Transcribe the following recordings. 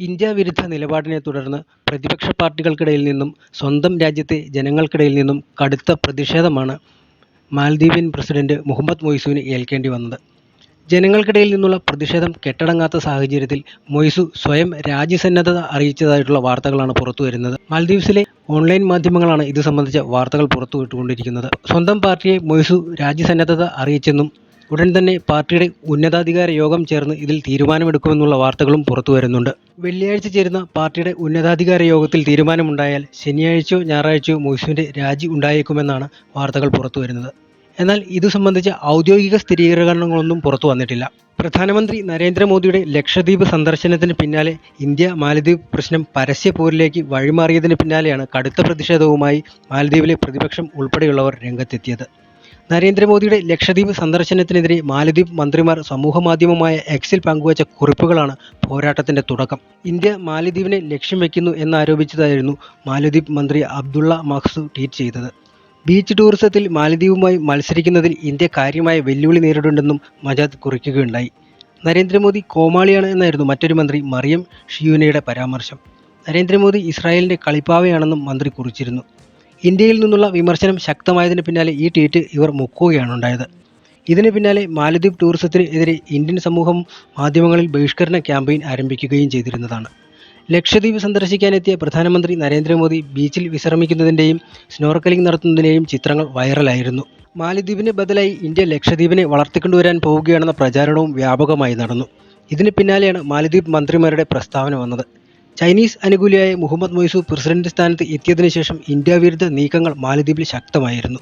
India വിരുദ്ധ നിലപാടിനെ തുടർന്ന് പ്രതിപക്ഷ പാർട്ടികൾക്കിടയിൽ നിന്നും സ്വന്തം രാജ്യത്തെ ജനങ്ങൾക്കിടയിൽ നിന്നും കടുത്ത പ്രതിഷേധമാണ് മാലദ്വീപിയൻ പ്രസിഡന്റ് മുഹമ്മദ് മൊയ്സുവിന് ഏൽക്കേണ്ടി വന്നത്. ജനങ്ങൾക്കിടയിൽ നിന്നുള്ള പ്രതിഷേധം കെട്ടടങ്ങാത്ത സാഹചര്യത്തിൽ മൊയ്സു സ്വയം രാജ്യസന്നദ്ധത അറിയിച്ചതായിട്ടുള്ള വാർത്തകളാണ് പുറത്തുവരുന്നത്. മാലദ്വീപ്സിലെ ഓൺലൈൻ മാധ്യമങ്ങളാണ് ഇത് സംബന്ധിച്ച വാർത്തകൾ പുറത്തുവിട്ടുകൊണ്ടിരിക്കുന്നത്. സ്വന്തം പാർട്ടിയെ മൊയ്സു രാജ്യസന്നദ്ധത അറിയിച്ചെന്നും ഉടൻ തന്നെ പാർട്ടിയുടെ ഉന്നതാധികാര യോഗം ചേർന്ന് ഇതിൽ തീരുമാനമെടുക്കുമെന്നുള്ള വാർത്തകളും പുറത്തുവരുന്നുണ്ട്. വെള്ളിയാഴ്ച ചേരുന്ന പാർട്ടിയുടെ ഉന്നതാധികാര യോഗത്തിൽ തീരുമാനമുണ്ടായാൽ ശനിയാഴ്ചയോ ഞായറാഴ്ചയോ മൊയ്സുവിന്റെ രാജി ഉണ്ടായേക്കുമെന്നാണ് വാർത്തകൾ പുറത്തുവരുന്നത്. എന്നാൽ ഇതു സംബന്ധിച്ച ഔദ്യോഗിക സ്ഥിരീകരണങ്ങളൊന്നും പുറത്തു വന്നിട്ടില്ല. പ്രധാനമന്ത്രി നരേന്ദ്രമോദിയുടെ ലക്ഷദ്വീപ് സന്ദർശനത്തിന് പിന്നാലെ ഇന്ത്യ മാലദ്വീപ് പ്രശ്നം പരസ്യപോരിലേക്ക് വഴിമാറിയതിന് പിന്നാലെയാണ് കടുത്ത പ്രതിഷേധവുമായി മാലദ്വീപിലെ പ്രതിപക്ഷം ഉൾപ്പെടെയുള്ളവർ രംഗത്തെത്തിയത്. നരേന്ദ്രമോദിയുടെ ലക്ഷദ്വീപ് സന്ദർശനത്തിനെതിരെ മാലദ്വീപ് മന്ത്രിമാർ സമൂഹമാധ്യമമായ എക്സിൽ പങ്കുവച്ച കുറിപ്പുകളാണ് പോരാട്ടത്തിന്റെ തുടക്കം. ഇന്ത്യ മാലദ്വീപിനെ ലക്ഷ്യം വെക്കുന്നു എന്നാരോപിച്ചതായിരുന്നു മാലദ്വീപ് മന്ത്രി അബ്ദുള്ള മഹ്സൂദ് ട്വീറ്റ് ചെയ്തത്. ബീച്ച് ടൂറിസത്തിൽ മാലദ്വീപുമായി മത്സരിക്കുന്നതിൽ ഇന്ത്യ കാര്യമായ വെല്ലുവിളി നേരിടുന്നുണ്ടെന്നും മജാദ് കുറിക്കുകയുണ്ടായി. നരേന്ദ്രമോദി കോമാളിയാണ് എന്നായിരുന്നു മറ്റൊരു മന്ത്രി മറിയം ഷിയൂനയുടെ പരാമർശം. നരേന്ദ്രമോദി ഇസ്രായേലിന്റെ കളിപ്പാവയാണെന്നും മന്ത്രി കുറിച്ചിരുന്നു. ഇന്ത്യയിൽ നിന്നുള്ള വിമർശനം ശക്തമായതിന് പിന്നാലെ ഈ ട്വീറ്റ് ഇവർ മുക്കുകയാണുണ്ടായത്. ഇതിന് പിന്നാലെ മാലദ്വീപ് ടൂറിസത്തിന് എതിരെ ഇന്ത്യൻ സമൂഹം മാധ്യമങ്ങളിൽ ബഹിഷ്കരണ ക്യാമ്പയിൻ ആരംഭിക്കുകയും ചെയ്തിരുന്നതാണ്. ലക്ഷദ്വീപ് സന്ദർശിക്കാനെത്തിയ പ്രധാനമന്ത്രി നരേന്ദ്രമോദി ബീച്ചിൽ വിശ്രമിക്കുന്നതിൻ്റെയും സ്നോർക്കലിംഗ് നടത്തുന്നതിൻ്റെയും ചിത്രങ്ങൾ വൈറലായിരുന്നു. മാലദ്വീപിന് ബദലായി ഇന്ത്യ ലക്ഷദ്വീപിനെ വളർത്തിക്കൊണ്ടുവരാൻ പോവുകയാണെന്ന പ്രചാരണവും വ്യാപകമായി നടന്നു. ഇതിന് പിന്നാലെയാണ് മാലദ്വീപ് മന്ത്രിമാരുടെ പ്രസ്താവന വന്നത്. ചൈനീസ് അനുകൂലിയായ മുഹമ്മദ് മൊയ്സു പ്രസിഡന്റ് സ്ഥാനത്ത് എത്തിയതിനു ശേഷം ഇന്ത്യ വിരുദ്ധ നീക്കങ്ങൾ മാലദ്വീപിൽ ശക്തമായിരുന്നു.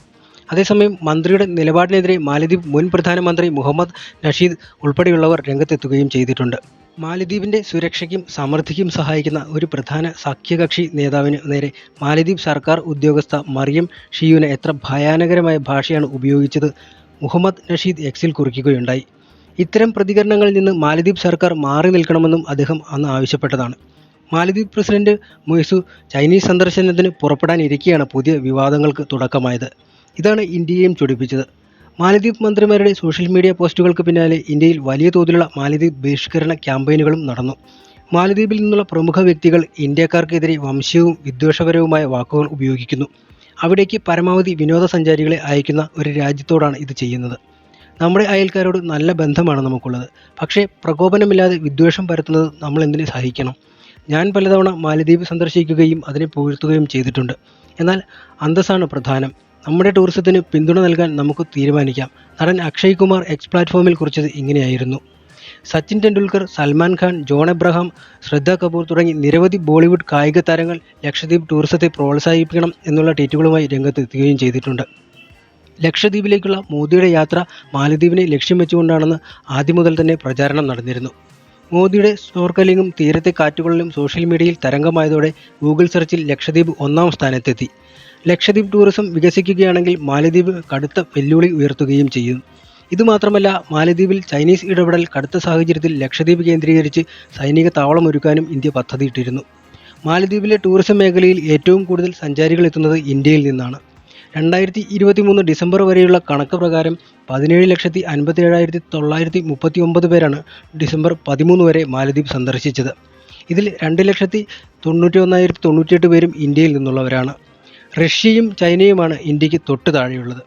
അതേസമയം മന്ത്രിയുടെ നിലപാടിനെതിരെ മാലദ്വീപ് മുൻ പ്രധാനമന്ത്രി മുഹമ്മദ് നഷീദ് ഉൾപ്പെടെയുള്ളവർ രംഗത്തെത്തുകയും ചെയ്തിട്ടുണ്ട്. മാലദ്വീപിന്റെ സുരക്ഷയ്ക്കും സമൃദ്ധിക്കും സഹായിക്കുന്ന ഒരു പ്രധാന സഖ്യകക്ഷി നേതാവിന് നേരെ മാലദ്വീപ് സർക്കാർ ഉദ്യോഗസ്ഥ മറിയം ഷിയൂന എത്ര ഭയാനകരമായ ഭാഷയാണ് ഉപയോഗിച്ചത് മുഹമ്മദ് നഷീദ് എക്സിൽ കുറിക്കുകയുണ്ടായി. ഇത്തരം പ്രതികരണങ്ങളിൽ നിന്ന് മാലദ്വീപ് സർക്കാർ മാറി നിൽക്കണമെന്നും അദ്ദേഹം അന്ന് ആവശ്യപ്പെട്ടതാണ്. മാലദ്വീപ് പ്രസിഡന്റ് മൊയ്സു ചൈനീസ് സന്ദർശനത്തിന് പുറപ്പെടാനിരിക്കെയാണ് പുതിയ വിവാദങ്ങൾക്ക് തുടക്കമായത്. ഇതാണ് ഇന്ത്യയെയും ചൊടിപ്പിച്ചത്. മാലദ്വീപ് മന്ത്രിമാരുടെ സോഷ്യൽ മീഡിയ പോസ്റ്റുകൾക്ക് പിന്നാലെ ഇന്ത്യയിൽ വലിയ തോതിലുള്ള മാലദ്വീപ് ബഹിഷ്കരണ ക്യാമ്പയിനുകളും നടന്നു. മാലദ്വീപിൽ നിന്നുള്ള പ്രമുഖ വ്യക്തികൾ ഇന്ത്യക്കാർക്കെതിരെ വംശീയവും വിദ്വേഷപരവുമായ വാക്കുകൾ ഉപയോഗിക്കുന്നു. അവിടേക്ക് പരമാവധി വിനോദസഞ്ചാരികളെ അയക്കുന്ന ഒരു രാജ്യത്തോടാണ് ഇത് ചെയ്യുന്നത്. നമ്മുടെ അയൽക്കാരോട് നല്ല ബന്ധമാണ് നമുക്കുള്ളത്. പക്ഷേ പ്രകോപനമില്ലാതെ വിദ്വേഷം പരത്തുന്നത് നമ്മൾ എന്തിനു സഹിക്കണം? ഞാൻ പലതവണ മാലദ്വീപ് സന്ദർശിക്കുകയും അതിനെ പുകഴ്ത്തുകയും ചെയ്തിട്ടുണ്ട്. എന്നാൽ അന്തസ്സാണ് പ്രധാനം. നമ്മുടെ ടൂറിസത്തിന് പിന്തുണ നൽകാൻ നമുക്ക് തീരുമാനിക്കാം. നടൻ അക്ഷയ് കുമാർ എക്സ് പ്ലാറ്റ്ഫോമിൽ കുറിച്ചത് ഇങ്ങനെയായിരുന്നു. സച്ചിൻ ടെണ്ടുൽക്കർ, സൽമാൻ ഖാൻ, ജോൺ എബ്രഹാം, ശ്രദ്ധ കപൂർ തുടങ്ങി നിരവധി ബോളിവുഡ് കായിക താരങ്ങൾ ലക്ഷദ്വീപ് ടൂറിസത്തെ പ്രോത്സാഹിപ്പിക്കണം എന്നുള്ള ട്വീറ്റുകളുമായി രംഗത്തെത്തുകയും ചെയ്തിട്ടുണ്ട്. ലക്ഷദ്വീപിലേക്കുള്ള മോദിയുടെ യാത്ര മാലദ്വീപിനെ ലക്ഷ്യം വെച്ചുകൊണ്ടാണെന്ന് ആദ്യം മുതൽ തന്നെ പ്രചാരണം നടന്നിരുന്നു. മോദിയുടെ സ്നോർക്കലിംഗും തീരത്തെ കാറ്റുകളിലും സോഷ്യൽ മീഡിയയിൽ തരംഗമായതോടെ ഗൂഗിൾ സെർച്ചിൽ ലക്ഷദ്വീപ് ഒന്നാം സ്ഥാനത്തെത്തി. ലക്ഷദ്വീപ് ടൂറിസം വികസിക്കുകയാണെങ്കിൽ മാലദ്വീപ് കടുത്ത വെല്ലുവിളി ഉയർത്തുകയും ചെയ്യും. ഇതുമാത്രമല്ല, മാലദ്വീപിൽ ചൈനീസ് ഇടപെടൽ കടുത്ത സാഹചര്യത്തിൽ ലക്ഷദ്വീപ് കേന്ദ്രീകരിച്ച് സൈനിക താവളമൊരുക്കാനും ഇന്ത്യ പദ്ധതിയിട്ടിരുന്നു. മാലദ്വീപിലെ ടൂറിസം മേഖലയിൽ ഏറ്റവും കൂടുതൽ സഞ്ചാരികൾ എത്തുന്നത് ഇന്ത്യയിൽ നിന്നാണ്. 2023 ഡിസംബർ വരെയുള്ള കണക്ക് പ്രകാരം 17,57,939 പേരാണ് ഡിസംബർ 13 വരെ മാലദ്വീപ് സന്ദർശിച്ചത്. ഇതിൽ 2,91,098 പേരും ഇന്ത്യയിൽ നിന്നുള്ളവരാണ്. റഷ്യയും ചൈനയുമാണ് ഇന്ത്യക്ക് തൊട്ട് താഴെയുള്ളത്.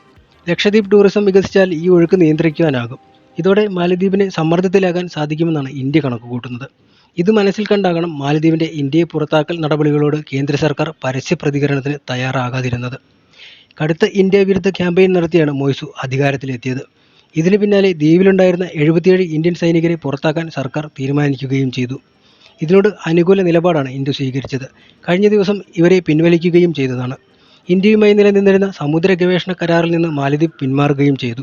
ലക്ഷദ്വീപ് ടൂറിസം വികസിച്ചാൽ ഈ ഒഴുക്ക് നിയന്ത്രിക്കാനാകും. ഇതോടെ മാലദ്വീപിനെ സമ്മർദ്ദത്തിലാകാൻ സാധിക്കുമെന്നാണ് ഇന്ത്യ കണക്കുകൂട്ടുന്നത്. ഇത് മനസ്സിൽ കണ്ടാകണം മാലദ്വീപിന്റെ ഇന്ത്യയെ പുറത്താക്കൽ നടപടികളോട് കേന്ദ്ര സർക്കാർ പരസ്യ പ്രതികരണത്തിന് തയ്യാറാകാതിരുന്നത്. കടുത്ത ഇന്ത്യ വിരുദ്ധ ക്യാമ്പയിൻ നടത്തിയാണ് മൊയ്സു അധികാരത്തിലെത്തിയത്. ഇതിന് പിന്നാലെ ദ്വീപിലുണ്ടായിരുന്ന 77 ഇന്ത്യൻ സൈനികരെ പുറത്താക്കാൻ സർക്കാർ തീരുമാനിക്കുകയും ചെയ്തു. ഇതിനോട് അനുകൂല നിലപാടാണ് ഇന്ത്യ സ്വീകരിച്ചത്. കഴിഞ്ഞ ദിവസം ഇവരെ പിൻവലിക്കുകയും ചെയ്തതാണ്. ഇന്ത്യയുമായി നിലനിന്നിരുന്ന സമുദ്ര ഗവേഷണ കരാറിൽ നിന്ന് മാലദ്വീപ് പിന്മാറുകയും ചെയ്തു.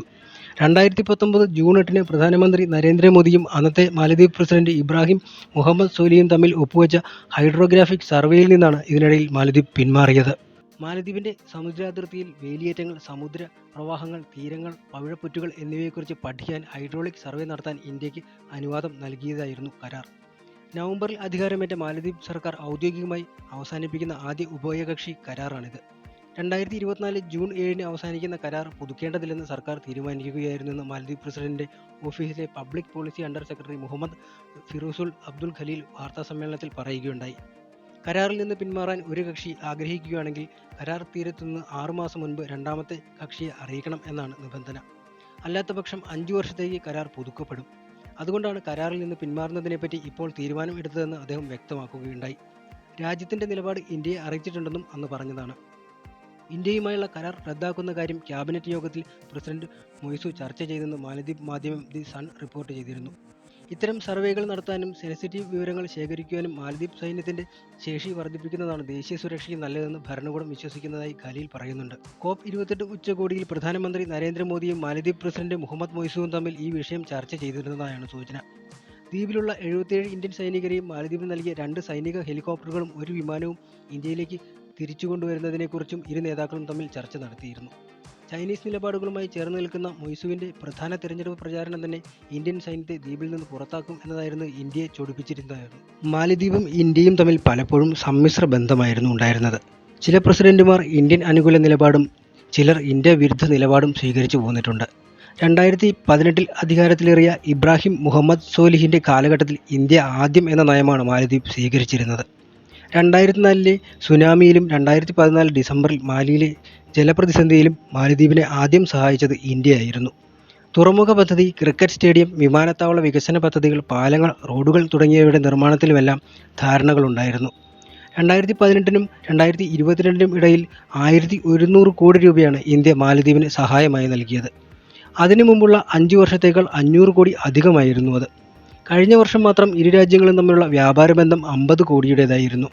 2019 ജൂൺ 8 പ്രധാനമന്ത്രി നരേന്ദ്രമോദിയും അന്നത്തെ മാലദ്വീപ് പ്രസിഡന്റ് ഇബ്രാഹിം മുഹമ്മദ് സോലിയും തമ്മിൽ ഒപ്പുവെച്ച ഹൈഡ്രോഗ്രാഫിക് സർവേയിൽ നിന്നാണ് ഇതിനിടയിൽ മാലദ്വീപ് പിന്മാറിയത്. മാലദ്വീപിന്റെ സമുദ്രാതിർത്തിയിൽ വേലിയേറ്റങ്ങൾ, സമുദ്ര പ്രവാഹങ്ങൾ, തീരങ്ങൾ, പവിഴപ്പുറ്റുകൾ എന്നിവയെക്കുറിച്ച് പഠിക്കാൻ ഹൈഡ്രോളിക് സർവേ നടത്താൻ ഇന്ത്യക്ക് അനുവാദം നൽകിയതായിരുന്നു കരാർ. നവംബറിൽ അധികാരമേറ്റ മാലദ്വീപ് സർക്കാർ ഔദ്യോഗികമായി അവസാനിപ്പിക്കുന്ന ആദ്യ ഉഭയകക്ഷി കരാറാണിത്. 2024 ജൂൺ 7-ന് അവസാനിക്കുന്ന കരാർ പുതുക്കേണ്ടതില്ലെന്ന് സർക്കാർ തീരുമാനിക്കുകയായിരുന്നെന്ന് മാലദ്വീപ് പ്രസിഡന്റ് ഓഫീസിലെ public policy under secretary Muhammad Firuzul Abdul Khalil വാർത്താസമ്മേളനത്തിൽ പറയുകയുണ്ടായി. കരാറിൽ നിന്ന് പിന്മാറാൻ ഒരു കക്ഷി ആഗ്രഹിക്കുകയാണെങ്കിൽ കരാർ തീരത്തുനിന്ന് 6 മാസം മുൻപ് രണ്ടാമത്തെ കക്ഷിയെ അറിയിക്കണം എന്നാണ് നിബന്ധന. അല്ലാത്തപക്ഷം 5 വർഷത്തേക്ക് കരാർ പുതുക്കപ്പെടും. അതുകൊണ്ടാണ് കരാറിൽ നിന്ന് പിന്മാറുന്നതിനെപ്പറ്റി ഇപ്പോൾ തീരുമാനം എടുത്തതെന്ന് അദ്ദേഹം വ്യക്തമാക്കുകയുണ്ടായി. രാജ്യത്തിന്റെ നിലപാട് ഇന്ത്യയെ അറിയിച്ചിട്ടുണ്ടെന്നും അന്ന് പറഞ്ഞതാണ്. ഇന്ത്യയുമായുള്ള കരാർ റദ്ദാക്കുന്ന കാര്യം ക്യാബിനറ്റ് യോഗത്തിൽ പ്രസിഡന്റ് മൊയ്സു ചർച്ച ചെയ്തെന്ന് മാലദ്വീപ് മാധ്യമം ദി സൺ റിപ്പോർട്ട് ചെയ്തിരുന്നു. ഇത്തരം സർവേകൾ നടത്താനും സെൻസിറ്റീവ് വിവരങ്ങൾ ശേഖരിക്കുവാനും മാലദ്വീപ് സൈന്യത്തിന്റെ ശേഷി വർദ്ധിപ്പിക്കുന്നതാണ് ദേശീയ സുരക്ഷയ്ക്ക് നല്ലതെന്ന് ഭരണകൂടം വിശ്വസിക്കുന്നതായി ഖലീൽ പറയുന്നുണ്ട്. COP28 ഉച്ചകോടിയിൽ പ്രധാനമന്ത്രി നരേന്ദ്രമോദിയും മാലദ്വീപ് പ്രസിഡന്റ് മുഹമ്മദ് മൊയ്സുവും തമ്മിൽ ഈ വിഷയം ചർച്ച ചെയ്തിരുന്നതായാണ് സൂചന. ദ്വീപിലുള്ള 77 ഇന്ത്യൻ സൈനികരെയും മാലദ്വീപിന് നൽകിയ 2 സൈനിക ഹെലികോപ്റ്ററുകളും ഒരു വിമാനവും ഇന്ത്യയിലേക്ക് തിരിച്ചുകൊണ്ടുവരുന്നതിനെക്കുറിച്ചും ഇരു നേതാക്കളും തമ്മിൽ ചർച്ച നടത്തിയിരുന്നു. ചൈനീസ് നിലപാടുകളുമായി ചേർന്ന് നിൽക്കുന്ന മൊയ്സുവിന്റെ പ്രധാന തെരഞ്ഞെടുപ്പ് പ്രചാരണം തന്നെ ഇന്ത്യൻ സൈന്യത്തെ ദ്വീപിൽ നിന്ന് പുറത്താക്കും എന്നതായിരുന്നു ഇന്ത്യയെ ചൊടിപ്പിച്ചിരുന്നതായിരുന്നു. മാലദ്വീപും ഇന്ത്യയും തമ്മിൽ പലപ്പോഴും സമ്മിശ്ര ബന്ധമായിരുന്നു ഉണ്ടായിരുന്നത്. ചില പ്രസിഡന്റുമാർ ഇന്ത്യൻ അനുകൂല നിലപാടും ചിലർ ഇന്ത്യ വിരുദ്ധ നിലപാടും സ്വീകരിച്ചു പോന്നിട്ടുണ്ട്. 2018 അധികാരത്തിലേറിയ ഇബ്രാഹിം മുഹമ്മദ് സോലിഹിന്റെ കാലഘട്ടത്തിൽ ഇന്ത്യ ആദ്യം എന്ന നയമാണ് മാലദ്വീപ് സ്വീകരിച്ചിരുന്നത്. 2004 സുനാമിയിലും 2014 ഡിസംബറിൽ മാലിയിലെ ജലപ്രതിസന്ധിയിലും മാലദ്വീപിനെ ആദ്യം സഹായിച്ചത് ഇന്ത്യയായിരുന്നു. തുറമുഖ പദ്ധതി, ക്രിക്കറ്റ് സ്റ്റേഡിയം, വിമാനത്താവള വികസന പദ്ധതികൾ, പാലങ്ങൾ, റോഡുകൾ തുടങ്ങിയവയുടെ നിർമ്മാണത്തിലുമെല്ലാം ധാരണകളുണ്ടായിരുന്നു. 2018-നും 2022-നും ഇടയിൽ 1100 കോടി രൂപയാണ് ഇന്ത്യ മാലദ്വീപിന് സഹായമായി നൽകിയത്. അതിനു മുമ്പുള്ള 5 വർഷത്തേക്കാൾ 500 കോടി അധികമായിരുന്നു അത്. കഴിഞ്ഞ വർഷം മാത്രം ഇരു രാജ്യങ്ങളും തമ്മിലുള്ള വ്യാപാര ബന്ധം 50 കോടിയുടേതായിരുന്നു.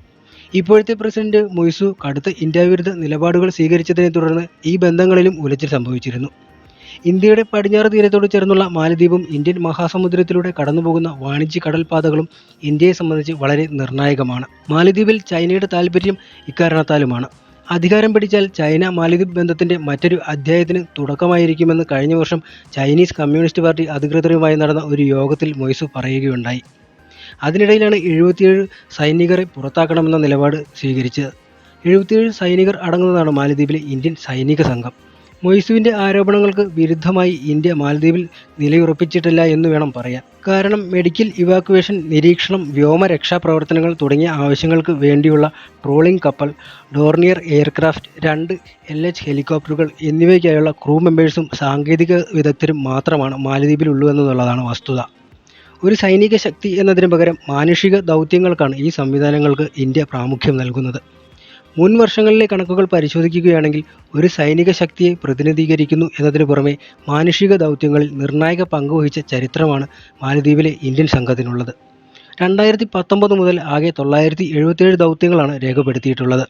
ഇപ്പോഴത്തെ പ്രസിഡന്റ് മൊയ്സു കടുത്ത ഇന്ത്യാവിരുദ്ധ നിലപാടുകൾ സ്വീകരിച്ചതിനെ തുടർന്ന് ഈ ബന്ധങ്ങളിലും ഉലച്ചിൽ സംഭവിച്ചിരുന്നു. ഇന്ത്യയുടെ പടിഞ്ഞാറ് തീരത്തോട് ചേർന്നുള്ള മാലദ്വീപും ഇന്ത്യൻ മഹാസമുദ്രത്തിലൂടെ കടന്നുപോകുന്ന വാണിജ്യ കടൽപാതകളും ഇന്ത്യയെ സംബന്ധിച്ച് വളരെ നിർണായകമാണ്. മാലദ്വീപിൽ ചൈനയുടെ താൽപ്പര്യം ഇക്കാരണത്താലുമാണ്. അധികാരം പിടിച്ചാൽ ചൈന മാലദ്വീപ് ബന്ധത്തിന്റെ മറ്റൊരു അധ്യായത്തിന് തുടക്കമായിരിക്കുമെന്ന് കഴിഞ്ഞ വർഷം ചൈനീസ് കമ്മ്യൂണിസ്റ്റ് പാർട്ടി അധികൃതരുമായി നടന്ന ഒരു യോഗത്തിൽ മൊയ്സു പറയുകയുണ്ടായി. അതിനിടയിലാണ് 77 സൈനികരെ പുറത്താക്കണമെന്ന നിലപാട് സ്വീകരിച്ചത്. 77 സൈനികർ അടങ്ങുന്നതാണ് മാലദ്വീപിലെ ഇന്ത്യൻ സൈനിക സംഘം. മൊയ്സുവിന്റെ ആരോപണങ്ങൾക്ക് വിരുദ്ധമായി ഇന്ത്യ മാലദ്വീപിൽ നിലയുറപ്പിച്ചിട്ടില്ല എന്ന് വേണം പറയാൻ. കാരണം മെഡിക്കൽ ഇവാക്യുവേഷൻ, നിരീക്ഷണം, വ്യോമ രക്ഷാപ്രവർത്തനങ്ങൾ തുടങ്ങിയ ആവശ്യങ്ങൾക്ക് വേണ്ടിയുള്ള ട്രോളിംഗ് കപ്പൽ, ഡോർണിയർ എയർക്രാഫ്റ്റ്, 2 LH ഹെലികോപ്റ്ററുകൾ എന്നിവയ്ക്കായുള്ള ക്രൂ മെമ്പേഴ്സും സാങ്കേതിക വിദഗ്ധരും മാത്രമാണ് മാലദ്വീപിലുള്ളൂവെന്നുള്ളതാണ് വസ്തുത. ഒരു സൈനിക ശക്തി എന്നതിന് പകരം മാനുഷിക ദൗത്യങ്ങൾക്കാണ് ഈ സംവിധാനങ്ങൾക്ക് ഇന്ത്യ പ്രാമുഖ്യം നൽകുന്നത്. മുൻ വർഷങ്ങളിലെ കണക്കുകൾ പരിശോധിക്കുകയാണെങ്കിൽ ഒരു സൈനിക ശക്തിയെ പ്രതിനിധീകരിക്കുന്നു എന്നതിനു പുറമെ മാനുഷിക ദൗത്യങ്ങളിൽ നിർണായക പങ്കുവഹിച്ച ചരിത്രമാണ് മാലദ്വീപിലെ ഇന്ത്യൻ സംഘത്തിനുള്ളത്. 2019 മുതൽ ആകെ 977 ദൗത്യങ്ങളാണ് രേഖപ്പെടുത്തിയിട്ടുള്ളത്.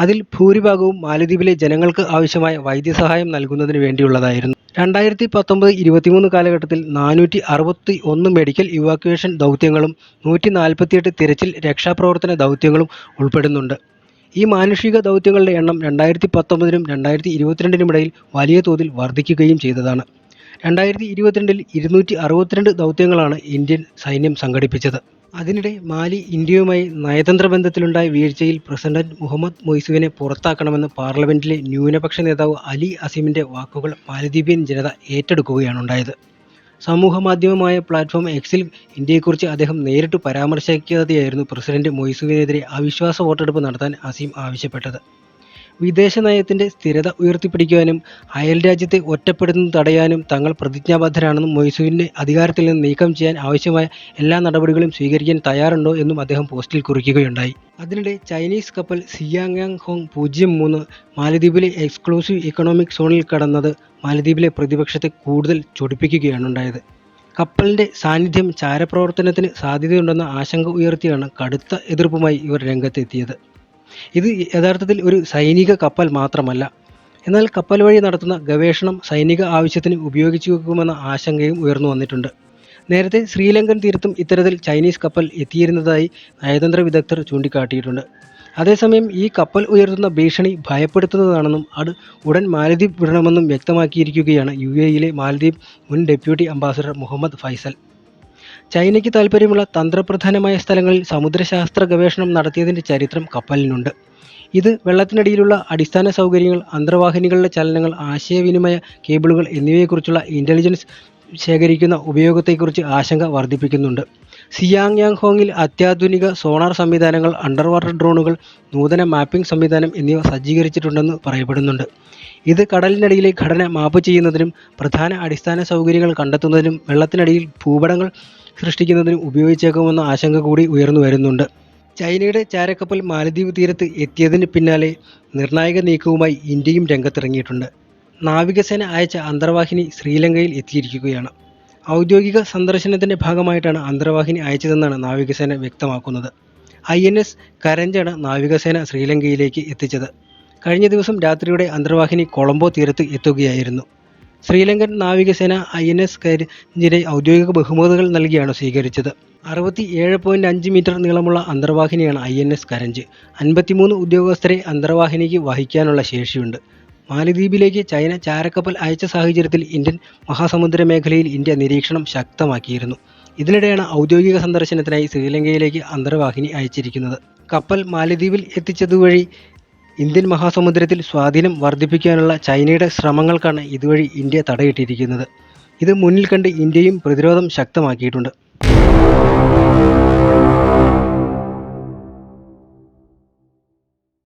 അതിൽ ഭൂരിഭാഗവും മാലദ്വീപിലെ ജനങ്ങൾക്ക് ആവശ്യമായ വൈദ്യസഹായം നൽകുന്നതിന് വേണ്ടിയുള്ളതായിരുന്നു. 2019-23 കാലഘട്ടത്തിൽ 461 മെഡിക്കൽ ഇവാക്യുവേഷൻ ദൗത്യങ്ങളും 148 തിരച്ചിൽ രക്ഷാപ്രവർത്തന ദൗത്യങ്ങളും ഉൾപ്പെടുന്നുണ്ട്. ഈ മാനുഷിക ദൗത്യങ്ങളുടെ എണ്ണം 2019-നും 2022-നും ഇടയിൽ വലിയ തോതിൽ വർദ്ധിക്കുകയും ചെയ്തതാണ്. 2022-ൽ 262 ദൗത്യങ്ങളാണ് ഇന്ത്യൻ സൈന്യം സംഘടിപ്പിച്ചത്. അതിനിടെ മാലി ഇന്ത്യയുമായി നയതന്ത്ര ബന്ധത്തിലുണ്ടായ വീഴ്ചയിൽ പ്രസിഡന്റ് മുഹമ്മദ് മൊയ്സുവിനെ പുറത്താക്കണമെന്ന് പാർലമെന്റിലെ ന്യൂനപക്ഷ നേതാവ് അലി അസീമിന്റെ വാക്കുകൾ മാലദ്വീപിയൻ ജനത ഏറ്റെടുക്കുകയാണുണ്ടായത്. സമൂഹമാധ്യമമായ പ്ലാറ്റ്ഫോം എക്സിൽ ഇന്ത്യയെക്കുറിച്ച് അദ്ദേഹം നേരിട്ട് പരാമർശിക്കാതെയായിരുന്നു പ്രസിഡന്റ് മൊയ്സുവിനെതിരെ അവിശ്വാസ വോട്ടെടുപ്പ് നടത്താൻ അസീം ആവശ്യപ്പെട്ടത്. വിദേശ നയത്തിന്റെ സ്ഥിരത ഉയർത്തിപ്പിടിക്കുവാനും അയൽ രാജ്യത്തെ ഒറ്റപ്പെടുത്തുന്നത് തടയാനും തങ്ങൾ പ്രതിജ്ഞാബദ്ധരാണെന്നും മൊയ്സുവിനെ അധികാരത്തിൽ നിന്ന് നീക്കം ചെയ്യാൻ ആവശ്യമായ എല്ലാ നടപടികളും സ്വീകരിക്കാൻ തയ്യാറുണ്ടോ എന്നും അദ്ദേഹം പോസ്റ്റിൽ കുറിക്കുകയുണ്ടായി. അതിനിടെ ചൈനീസ് കപ്പൽ സിയാങ്യാങ് ഹോങ് 03 മാലദ്വീപിലെ എക്സ്ക്ലൂസീവ് ഇക്കണോമിക് സോണിൽ കടന്നത് മാലദ്വീപിലെ പ്രതിപക്ഷത്തെ കൂടുതൽ ചൊടിപ്പിക്കുകയാണുണ്ടായത്. കപ്പലിന്റെ സാന്നിധ്യം ചാരപ്രവർത്തനത്തിന് സാധ്യതയുണ്ടെന്ന ആശങ്ക ഉയർത്തിയാണ് കടുത്ത എതിർപ്പുമായി ഇവർ രംഗത്തെത്തിയത്. ഇത് യഥാർത്ഥത്തിൽ ഒരു സൈനിക കപ്പൽ മാത്രമല്ല. എന്നാൽ കപ്പൽ വഴി നടത്തുന്ന ഗവേഷണം സൈനിക ആവശ്യത്തിന് ഉപയോഗിച്ചേക്കുമെന്ന ആശങ്കയും ഉയർന്നു വന്നിട്ടുണ്ട്. നേരത്തെ ശ്രീലങ്കൻ തീരത്തും ഇത്തരത്തിൽ ചൈനീസ് കപ്പൽ എത്തിയിരുന്നതായി നയതന്ത്ര വിദഗ്ധർ ചൂണ്ടിക്കാട്ടിയിട്ടുണ്ട്. അതേസമയം ഈ കപ്പൽ ഉയർത്തുന്ന ഭീഷണി ഭയപ്പെടുത്തുന്നതാണെന്നും അത് ഉടൻ മാലദ്വീപ് വിടണമെന്നും വ്യക്തമാക്കിയിരിക്കുകയാണ് UAE-യിലെ മാലദ്വീപ് മുൻ ഡെപ്യൂട്ടി അംബാസഡർ മുഹമ്മദ് ഫൈസൽ. ചൈനയ്ക്ക് താൽപ്പര്യമുള്ള തന്ത്രപ്രധാനമായ സ്ഥലങ്ങളിൽ സമുദ്രശാസ്ത്ര ഗവേഷണം നടത്തിയതിൻ്റെ ചരിത്രം കപ്പലിനുണ്ട്. ഇത് വെള്ളത്തിനടിയിലുള്ള അടിസ്ഥാന സൗകര്യങ്ങൾ, അന്തർവാഹിനികളുടെ ചലനങ്ങൾ, ആശയവിനിമയ കേബിളുകൾ എന്നിവയെക്കുറിച്ചുള്ള ഇൻ്റലിജൻസ് ശേഖരിക്കുന്ന ഉപയോഗത്തെക്കുറിച്ച് ആശങ്ക വർദ്ധിപ്പിക്കുന്നുണ്ട്. സിയാങ്യാങ്ഹോങ്ങിൽ അത്യാധുനിക സോണാർ സംവിധാനങ്ങൾ, അണ്ടർ വാട്ടർ ഡ്രോണുകൾ, നൂതന മാപ്പിംഗ് സംവിധാനം എന്നിവ സജ്ജീകരിച്ചിട്ടുണ്ടെന്ന് പറയപ്പെടുന്നുണ്ട്. ഇത് കടലിനടിയിലെ ഘടന മാപ്പ് ചെയ്യുന്നതിനും പ്രധാന അടിസ്ഥാന സൗകര്യങ്ങൾ കണ്ടെത്തുന്നതിനും വെള്ളത്തിനടിയിൽ ഭൂപടങ്ങൾ സൃഷ്ടിക്കുന്നതിനും ഉപയോഗിച്ചേക്കുമെന്ന ആശങ്ക കൂടി ഉയർന്നു വരുന്നുണ്ട്. ചൈനയുടെ ചാരക്കപ്പൽ മാലദ്വീപ് തീരത്ത് എത്തിയതിന് പിന്നാലെ നിർണായക നീക്കവുമായി ഇന്ത്യയും രംഗത്തിറങ്ങിയിട്ടുണ്ട്. നാവികസേന അയച്ച അന്തർവാഹിനി ശ്രീലങ്കയിൽ എത്തിയിരിക്കുകയാണ്. ഔദ്യോഗിക സന്ദർശനത്തിൻ്റെ ഭാഗമായിട്ടാണ് അന്തർവാഹിനി അയച്ചതെന്നാണ് നാവികസേന വ്യക്തമാക്കുന്നത്. INS കരഞ്ചാണ് നാവികസേന ശ്രീലങ്കയിലേക്ക് എത്തിച്ചത്. കഴിഞ്ഞ ദിവസം രാത്രിയോടെ അന്തർവാഹിനി കൊളംബോ തീരത്ത് എത്തുകയായിരുന്നു. ശ്രീലങ്കൻ നാവികസേന INS കരഞ്ചിനെ ഔദ്യോഗിക ബഹുമതികൾ നൽകിയാണ് സ്വീകരിച്ചത്. 67.5 മീറ്റർ നീളമുള്ള അന്തർവാഹിനിയാണ് INS കരഞ്ച്. 53 ഉദ്യോഗസ്ഥരെ അന്തർവാഹിനിക്ക് വഹിക്കാനുള്ള ശേഷിയുണ്ട്. മാലദ്വീപിലേക്ക് ചൈന ചാരക്കപ്പൽ അയച്ച സാഹചര്യത്തിൽ ഇന്ത്യൻ മഹാസമുദ്ര മേഖലയിൽ ഇന്ത്യ നിരീക്ഷണം ശക്തമാക്കിയിരുന്നു. ഇതിനിടെയാണ് ഔദ്യോഗിക സന്ദർശനത്തിനായി ശ്രീലങ്കയിലേക്ക് അന്തർവാഹിനി അയച്ചിരിക്കുന്നത്. കപ്പൽ മാലദ്വീപിൽ എത്തിച്ചതുവഴി ഇന്ത്യൻ മഹാസമുദ്രത്തിൽ സ്വാധീനം വർദ്ധിപ്പിക്കാനുള്ള ചൈനയുടെ ശ്രമങ്ങൾക്കാണ് ഇതുവഴി ഇന്ത്യ തടയിട്ടിരിക്കുന്നത്. ഇത് മുന്നിൽ കണ്ട് ഇന്ത്യയും പ്രതിരോധം ശക്തമാക്കിയിട്ടുണ്ട്.